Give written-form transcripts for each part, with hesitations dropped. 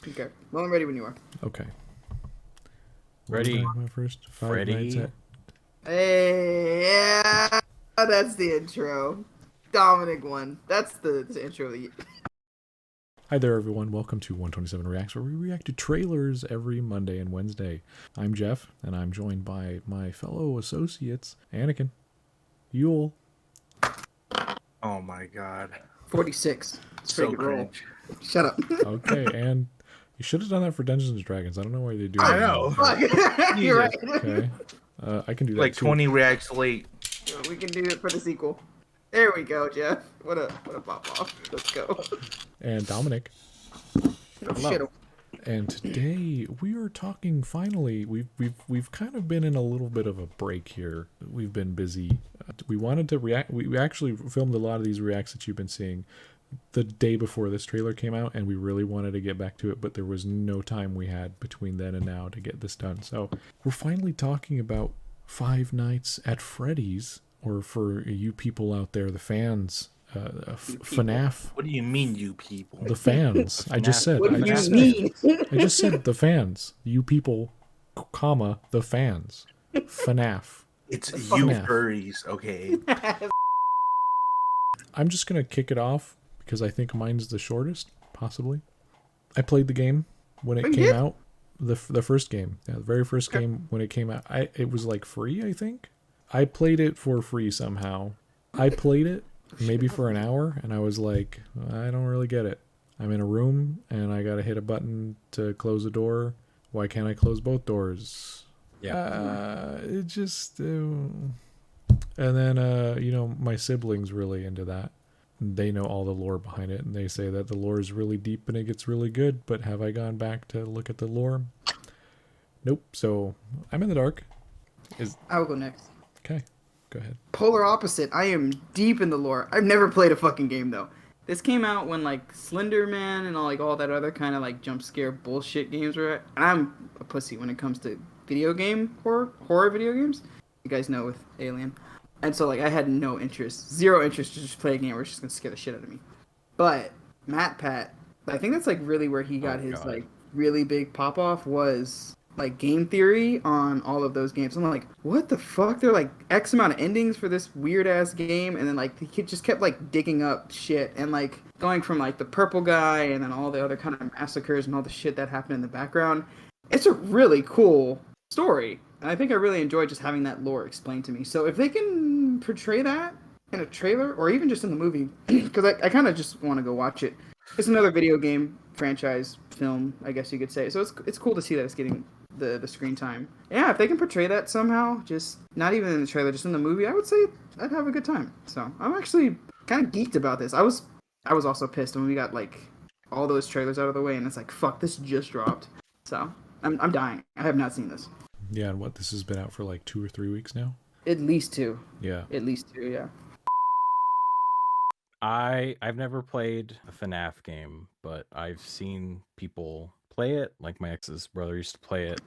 Okay. Well, I'm ready when you are. Okay. Ready? My first 5 Freddy? nights at... Hey, yeah, that's the intro. Dominic one. That's the intro of the. Hi there, everyone. Welcome to 127 Reacts, where we react to trailers every Monday and Wednesday. I'm Jeff, and I'm joined by my fellow associates, Anakin, Yule, Oh my god. 46. So Take it, roll. cringe. Shut up. okay, and you should have done that for Dungeons and Dragons. I don't know why they do that. I know. Fuck. You're right. Okay. I can do that Like too. 20 reacts late. We can do it for the sequel. There we go, Jeff. What a pop off. Let's go. And Dominic. Oh, shit. And today we are talking. Finally, we've kind of been in a little bit of a break here. We've been busy. We wanted to react. We actually filmed a lot of these reacts that you've been seeing the day before this trailer came out, and we really wanted to get back to it, but there was no time we had between then and now to get this done. So we're finally talking about Five Nights at Freddy's, or for you people out there, the fans. FNAF. What do you mean, you people? The fans. I just said. What do I just you mean? I just said the fans. You people, comma, the fans. FNAF. It's you FNAF. furries, okay? I'm just going to kick it off because I think mine's the shortest, possibly. I played the game when it came out. The first game. Yeah, the very first game when it came out. It was like free, I think. I played it for free somehow. I played it maybe for an hour, and I was like, I don't really get it. I'm in a room, and I gotta hit a button to close a door. Why can't I close both doors? Yeah. It just... and then, you know, my siblings really into that. They know all the lore behind it, and they say that the lore is really deep and it gets really good, but have I gone back to look at the lore? Nope, so I'm in the dark. I will go next. Okay, go ahead. Polar opposite. I am deep in the lore. I've never played a fucking game though. This came out when like Slender Man and all that other kind of like jump scare bullshit games were. And I'm a pussy when it comes to video game horror video games. You guys know with Alien. And so like I had no interest, zero interest to just play a game where it's just gonna scare the shit out of me. But Matt Pat, I think that's like really where he got his like really big pop off was like game theory on all of those games. I'm like, what the fuck? There are like X amount of endings for this weird ass game, and then like the kid just kept like digging up shit and like going from like the purple guy and then all the other kind of massacres and all the shit that happened in the background. It's a really cool story, and I think I really enjoyed just having that lore explained to me. So if they can portray that in a trailer or even just in the movie, because I kind of just want to go watch it. It's another video game franchise film, I guess you could say. So it's cool to see that it's getting the screen time. Yeah, if they can portray that somehow, just not even in the trailer, just in the movie, I would say I'd have a good time. So I'm actually kind of geeked about this. I was also pissed when we got like all those trailers out of the way, and it's like, fuck, this just dropped. So I'm dying. I have not seen this. Yeah, and what, this has been out for like 2 or 3 weeks now? At least 2. Yeah. At least 2, yeah. I've never played a FNAF game, but I've seen people play it. Like my ex's brother used to play it,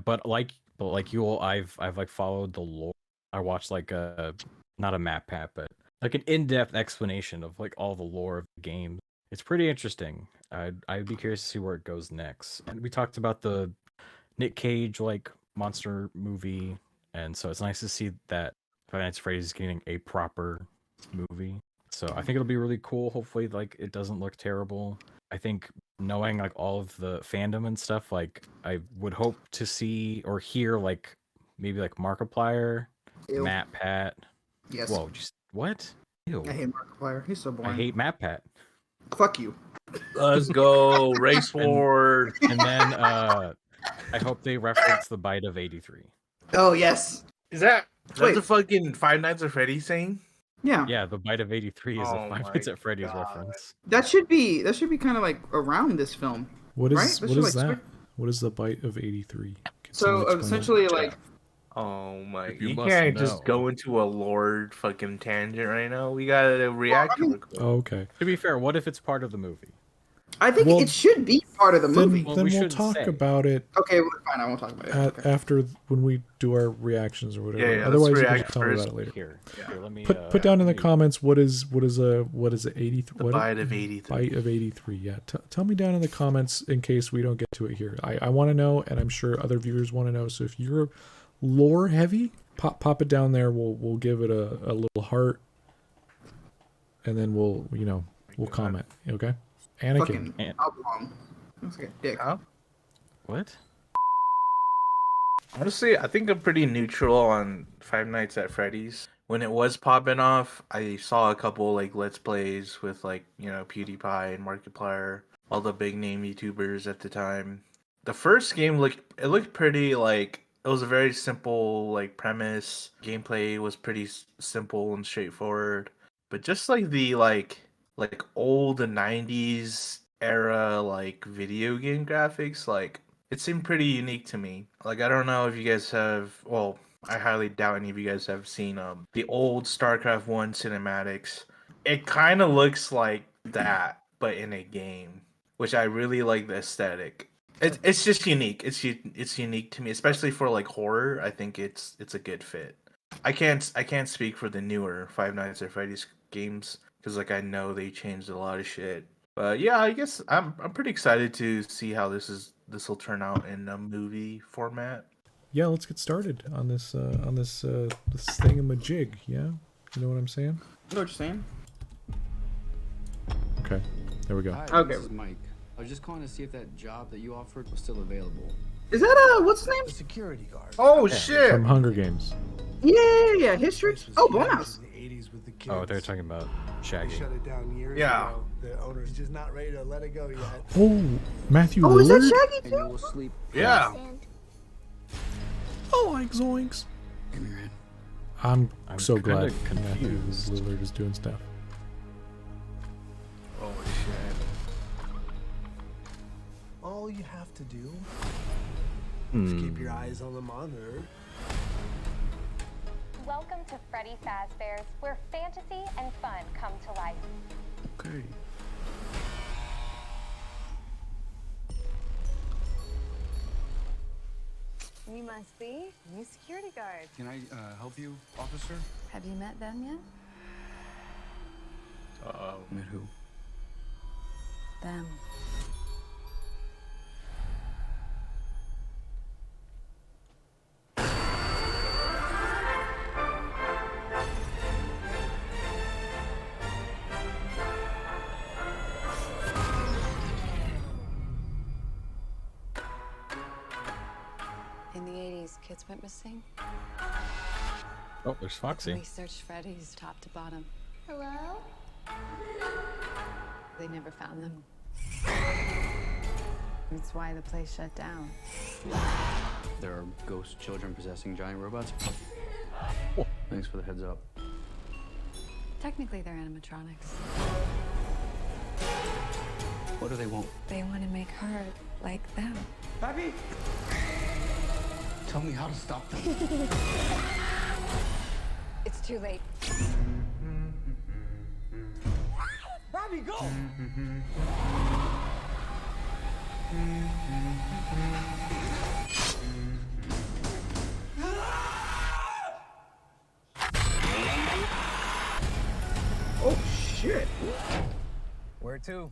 but like you all, I've like followed the lore. I watched like a not a map pack, but like an in-depth explanation of like all the lore of the game. It's pretty interesting. I'd be curious to see where it goes next. And we talked about the Nick Cage like monster movie, and so it's nice to see that Five Nights at Freddy's getting a proper movie. So I think it'll be really cool. Hopefully, like it doesn't look terrible. I think knowing like all of the fandom and stuff, like I would hope to see or hear like maybe like Markiplier, Ew. Matt Pat. Yes. Whoa, just what? Ew. I hate Markiplier. He's so boring. I hate Matt Pat. Fuck you. Let's go, race war. And then I hope they reference the bite of 83. Oh yes. That's Wait. a fucking Five Nights at Freddy's thing? Yeah. Yeah, the bite of 83 is Oh a Five my Nights at Freddy's God. reference. That should be kind of like around this film. What is Right? what That is should, like, that? What is the bite of 83? Can So someone explain that? essentially, like, Oh my! If you You must can't know. just go into a lore fucking tangent right now. We gotta react to it. Oh, okay. To be fair, what if it's part of the movie? I think Well, it should be part of the then, movie. Well, then we we'll shouldn't talk say. about it Okay, well, fine. I won't talk about it. Okay. after when we do our reactions or whatever. Yeah, let's Otherwise, you can react just tell me first. about it later. Here, let me Put down in the let me- comments what is a 83 The bite of 83. bite of 83. Yeah, tell me down in the comments in case we don't get to it here. I want to know, and I'm sure other viewers want to know. So if you're lore heavy, pop it down there. We'll give it a little heart, and then we'll comment. Okay, Anakin. Fucking oblong. Looks like a dick. Huh? What? Honestly, I think I'm pretty neutral on Five Nights at Freddy's. When it was popping off, I saw a couple like Let's Plays with like, PewDiePie and Markiplier, all the big name YouTubers at the time. The first game looked pretty like it was a very simple like premise. Gameplay was pretty simple and straightforward. But just like the like old 90s era like video game graphics, like it seemed pretty unique to me. Like, I don't know if you guys have, well, I highly doubt any of you guys have seen the old StarCraft 1 cinematics. It kind of looks like that, but in a game, which I really like the aesthetic. It's just unique. It's unique to me, especially for like horror. I think it's a good fit. I can't speak for the newer Five Nights at Freddy's games because like I know they changed a lot of shit. But yeah, I guess I'm pretty excited to see how this will turn out in a movie format. Yeah, let's get started on this thingamajig. Yeah, you know what I'm saying? You know what you're saying? Okay, there we go. Hi, Okay. this is Mike. I was just calling to see if that job that you offered was still available. Is that what's his name? The security guard. Oh shit! From Hunger Games. Yeah. History. This was Oh, huge Blumhouse. in the 80s with the kids. Oh, they're talking about They Shaggy. shut it down years Yeah. ago. The owner's just not ready to let it go yet. Oh, Matthew Oh, is that Lillard. Shaggy And you too? will sleep. Yeah. Oh, like zoinks. Give me your hand. I'm so glad kinda Matthew confused. Lillard is doing stuff. Oh shit! All you have to do Hmm. is keep your eyes on the monitor. Welcome to Freddy Fazbear's, where fantasy and fun come to life. Okay. You must be new security guard. Can I help you, officer? Have you met them yet? Met who? Them. In the 80s, kids went missing. Oh, there's Foxy. We searched Freddy's top to bottom. Hello? They never found them. That's why the place shut down. There are ghost children possessing giant robots. Thanks for the heads up. Technically, they're animatronics. What do they want? They want to make her like them. Pappy! Tell me how to stop them. It's too late. Bobby, go! Oh shit. Where to?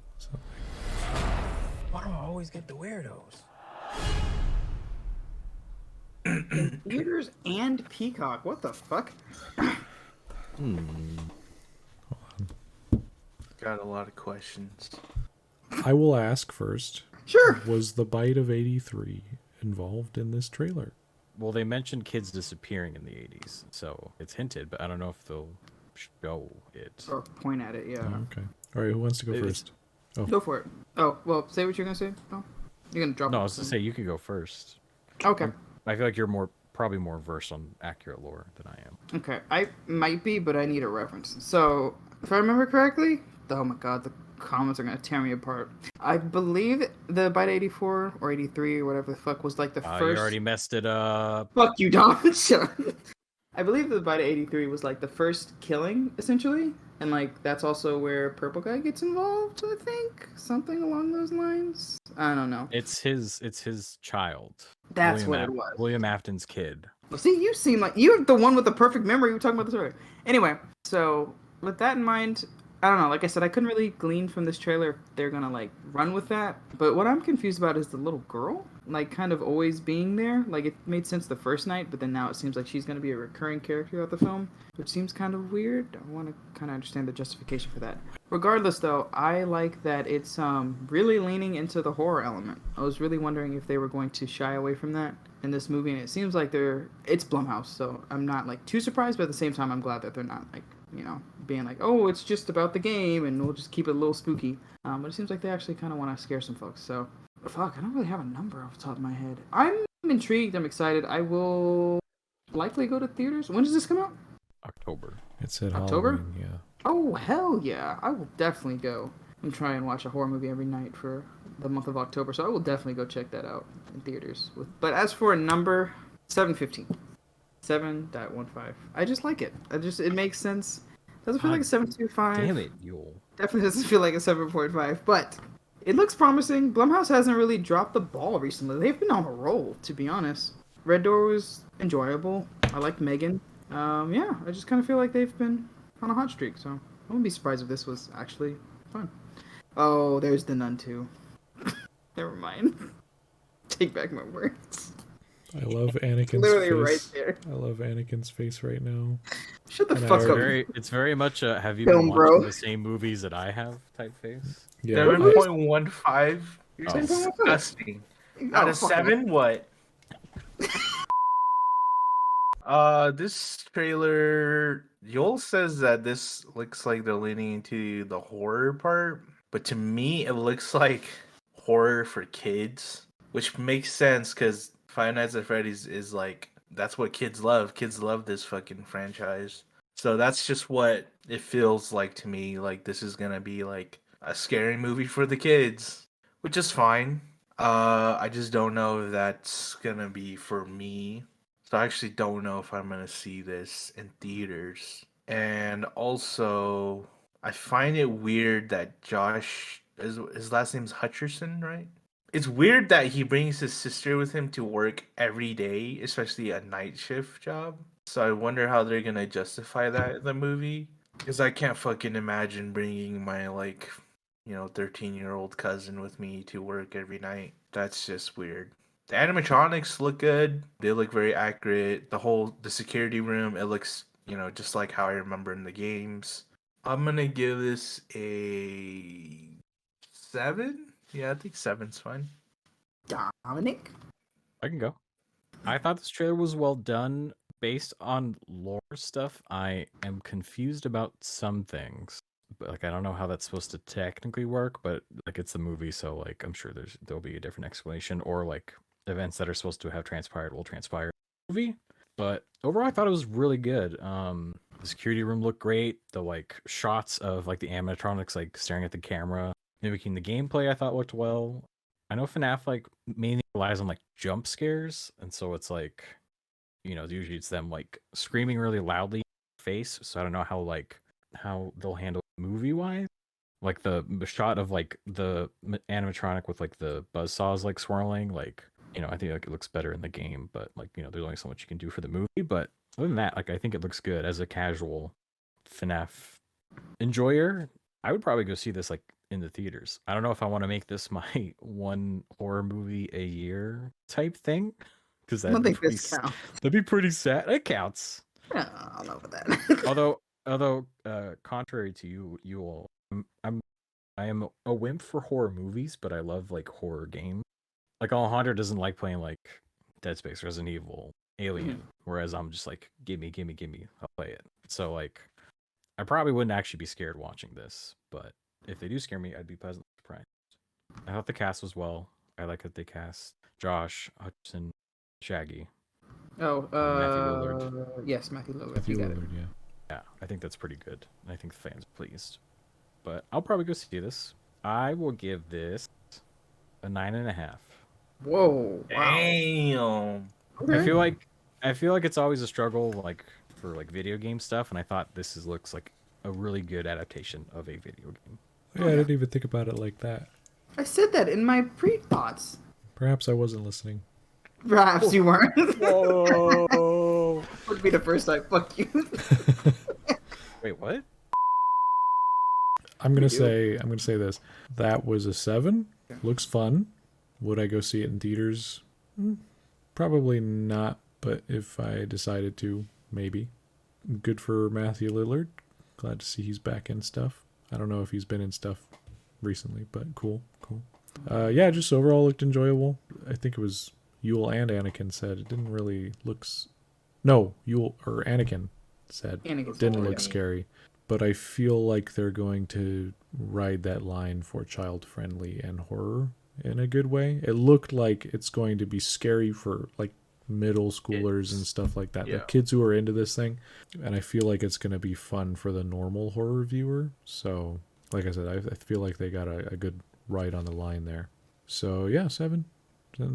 Why do I always get the weirdos? Theaters and Peacock. What the fuck? Got a lot of questions. I will ask first. Sure. Was the bite of 83 involved in this trailer? Well, they mentioned kids disappearing in the 80s, so it's hinted, but I don't know if they'll show it. Or point at it, yeah. Oh, okay. All right, who wants to go It's- first? Go for it. Oh, well, say what you're gonna say. No, you're gonna drop. No, it. I was to say you can go first. Okay. I feel like you're probably more versed on accurate lore than I am. Okay. I might be, but I need a reference. So, if I remember correctly, oh my god, the comments are gonna tear me apart. I believe the Bite 84 or 83 or whatever the fuck was like the You first. already messed it up. Fuck you, Dom. Shut up. I believe the Bite 83 was like the first killing, essentially. And like that's also where Purple Guy gets involved, I think. Something along those lines. I don't know. It's his child. That's what it was. William Afton's kid. Well, see, you seem like you're the one with the perfect memory. We were talking about this earlier. Anyway, so with that in mind, I don't know. Like I said, I couldn't really glean from this trailer if they're gonna like run with that. But what I'm confused about is the little girl, like kind of always being there. Like it made sense the first night, but then now it seems like she's gonna be a recurring character throughout the film, which seems kind of weird. I want to kind of understand the justification for that. Regardless, though, I like that it's really leaning into the horror element. I was really wondering if they were going to shy away from that in this movie, and it seems like it's Blumhouse, so I'm not like too surprised, but at the same time I'm glad that they're not like, you know, being like, oh, it's just about the game and we'll just keep it a little spooky. But it seems like they actually kind of want to scare some folks. So fuck, I don't really have a number off the top of my head. I'm intrigued, I'm excited. I will likely go to theaters. When does this come out? October. It said October? Halloween, yeah. Oh hell yeah, I will definitely go and try and watch a horror movie every night for the month of October, so I will definitely go check that out in theaters. But as for a number, 7.15. 7.15. I just like it. It makes sense. Doesn't feel like a 7.25. Damn it, Yule. Definitely doesn't feel like a 7.5, but it looks promising. Blumhouse hasn't really dropped the ball recently. They've been on a roll, to be honest. Red Door was enjoyable. I liked Megan. Yeah, I just kind of feel like they've been on a hot streak, so I wouldn't be surprised if this was actually fun. Oh, there's the Nun too. Never mind. Take back my words. I love Anakin's Literally face. right there. I love Anakin's face right now. Shut the And fuck up. It's very much a have you Film, been bro. watching the same movies that I have type face. Yeah, 7.15. You're Oh. disgusting. Oh, Out of fuck 7, what? This trailer, Joel says that this looks like they're leaning into the horror part, but to me, it looks like horror for kids, which makes sense because Five Nights at Freddy's is like, that's what kids love. Kids love this fucking franchise. So that's just what it feels like to me. Like, this is gonna be like a scary movie for the kids, which is fine. I just don't know if that's gonna be for me. So I actually don't know if I'm gonna see this in theaters. And also, I find it weird that Josh, his last name's Hutcherson, right? It's weird that he brings his sister with him to work every day, especially a night shift job. So I wonder how they're gonna justify that in the movie. Because I can't fucking imagine bringing my, 13-year-old cousin with me to work every night. That's just weird. The animatronics look good. They look very accurate. The security room, it looks, just like how I remember in the games. I'm gonna give this a 7. Yeah, I think 7's fine. Dominic? I can go. I thought this trailer was well done. Based on lore stuff, I am confused about some things. But I don't know how that's supposed to technically work, but it's the movie, so I'm sure there'll be a different explanation, or events that are supposed to have transpired will transpire in the movie. But overall, I thought it was really good. The security room looked great. The shots of the animatronics staring at the camera, mimicking the gameplay, I thought looked well. I know FNAF mainly relies on jump scares, and so it's usually it's them screaming really loudly in your face. So I don't know how they'll handle it movie wise. The shot of the animatronic with the buzzsaws swirling, I think it looks better in the game, but there's only so much you can do for the movie. But other than that, I think it looks good as a casual FNAF enjoyer. I would probably go see this in the theaters. I don't know if I want to make this my one horror movie a year type thing, because that'd be pretty sad. It counts. Yeah, I don't know about that. Although, contrary to you all, I am a wimp for horror movies, but I love horror games. Alejandro doesn't like playing Dead Space, Resident Evil, Alien, whereas I'm just gimme, I'll play it. So I probably wouldn't actually be scared watching this, but if they do scare me, I'd be pleasantly surprised. I thought the cast was well. I like that they cast Josh Hutcherson, Shaggy. Oh, Matthew Lillard. Yes, Matthew Lillard. Matthew You got it. Lillard, yeah. Yeah, I think that's pretty good. I think the fans are pleased. But I'll probably go see this. I will give this a 9.5. Whoa! Wow. Damn. Okay. I feel like it's always a struggle, for like video game stuff, and I thought looks like a really good adaptation of a video game. Yeah, I didn't even think about it like that. I said that in my pre-thoughts. Perhaps I wasn't listening. Perhaps you weren't. Whoa! Would be the first time. Fuck you. Wait, what? I'm gonna say this. That was a 7. Looks fun. Would I go see it in theaters? Probably not. But if I decided to, maybe. Good for Matthew Lillard. Glad to see he's back in stuff. I don't know if he's been in stuff recently, but cool. Yeah, just overall looked enjoyable. I think it was Yule and Anakin said it didn't really No, Yule or Anakin said Anakin didn't look scary. But I feel like they're going to ride that line for child friendly and horror in a good way. It looked like it's going to be scary for like middle schoolers and stuff like that. Yeah. The kids who are into this thing. And I feel like it's going to be fun for the normal horror viewer. So, like I said, I feel like they got a good ride on the line there. So, yeah, 7.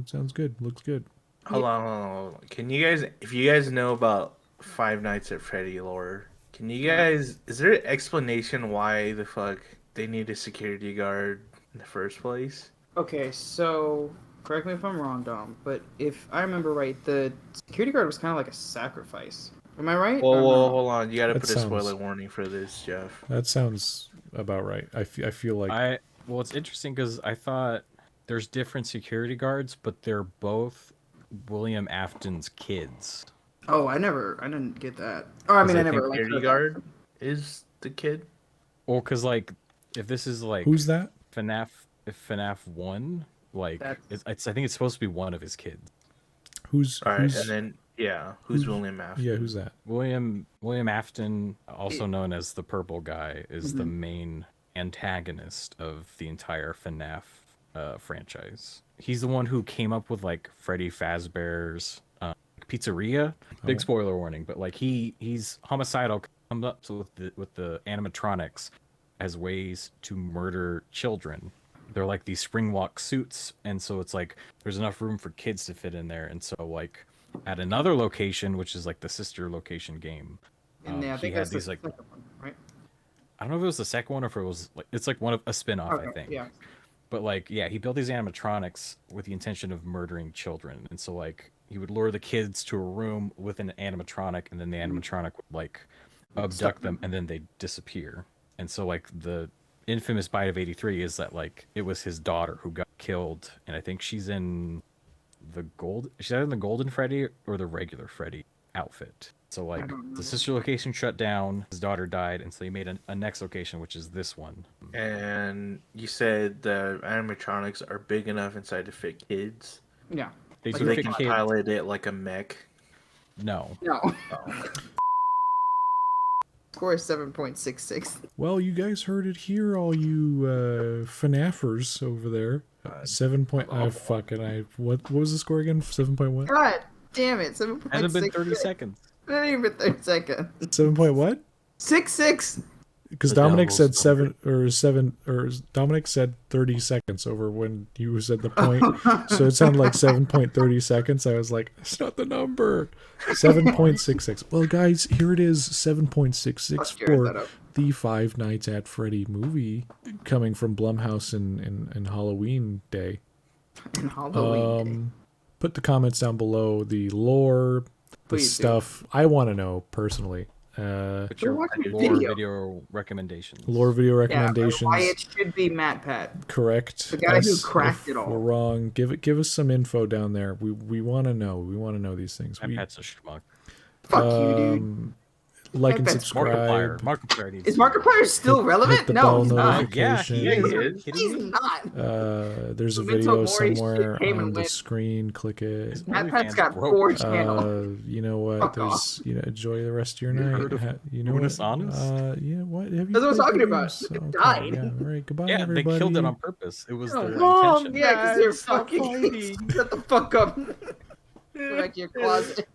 Sounds good. Looks good. Hold on. Can you guys, if you guys know about Five Nights at Freddy lore, can you guys, is there an explanation why the fuck they need a security guard in the first place? Okay, so correct me if I'm wrong, Dom, but if I remember right, the security guard was kind of like a sacrifice. Am I right? Whoa, hold on. You gotta That put a spoiler sounds- warning for this, Jeff. That sounds about right. I feel like Well, it's interesting because I thought there's different security guards, but they're both William Afton's kids. Oh, I didn't get that. Oh, I mean, I never. Security heard guard is the kid. Well, because like if this is like who's that? FNAF 1, like That's- I think it's supposed to be one of his kids. Who's All right, who's and then who's William Afton? yeah, who's that? William Afton, also known as the Purple Guy, is the main antagonist of the entire FNAF franchise. He's the one who came up with like Freddy Fazbear's pizzeria. Big spoiler warning, but like he's homicidal, comes up with the animatronics as ways to murder children. They're like these springwalk suits, and so it's like there's enough room for kids to fit in there. And so like at another location, which is like the sister location game, And I he think had that's these the like second one, right? I don't know if it was the second one or if it was like it's like one of a spin-off, I think. Yeah. But like, yeah, he built these animatronics with the intention of murdering children, and so like he would lure the kids to a room with an animatronic, and then the animatronic would like abduct them, and then they disappear. And so like the infamous bite of 83 is that like it was his daughter who got killed, and I think she's in she's either in the Golden Freddy or the regular Freddy outfit. So like the sister location shut down, his daughter died, and so he made a next location, which is this one. And you said the animatronics are big enough inside to fit kids, Yeah. They so do they fit can kids. pilot it like a mech. No. No. Score is 7.66. Well, you guys heard it here, all you FNAFers over there. 7 point. What was the score again? 7 point what? God damn it! 7.66. Hasn't been 30 seconds. Not even 30 seconds. 7 point what? 6.6. Because The Dominic devil's said Dominic said 30 seconds over when you said the point, so it sounded like 7.30 seconds. I was like, that's not the number. 7.66. Well, guys, here it is. 7.66 Let's tear that for up. the Five Nights at Freddy movie coming from Blumhouse in Halloween Day. In Halloween. Put the comments down below. The lore, the Please do. stuff I want to know personally. Put Go your watch the lore video. video recommendations. Lore video Yeah, recommendations. why it should be Matt Pat. Correct. The guy who Us, cracked if it all. We're wrong. Give us some info down there. We want to know. We want to know these things. That Pat's a schmuck. Fuck you, dude. Like and That's subscribe. Markiplier needs Is to be- Markiplier still relevant? Hit the No, bell he's not. Yeah, he notification. is. He's not. There's a Memento video Mori somewhere shit came on and the went. screen. Click it. Matt OnlyFans Pat's got broke. 4 channels. You know what? Fuck There's enjoy the rest of your You night. heard of You know what? Unis Honest? Yeah. What have you? That's what I was played talking the about. games? It Okay, died. Yeah. All right. Goodbye, Yeah, everybody. they killed it on purpose. It was Oh, their Mom, intention. yeah, because they're Stop fucking. fighting. Shut the fuck up. Go back to your closet.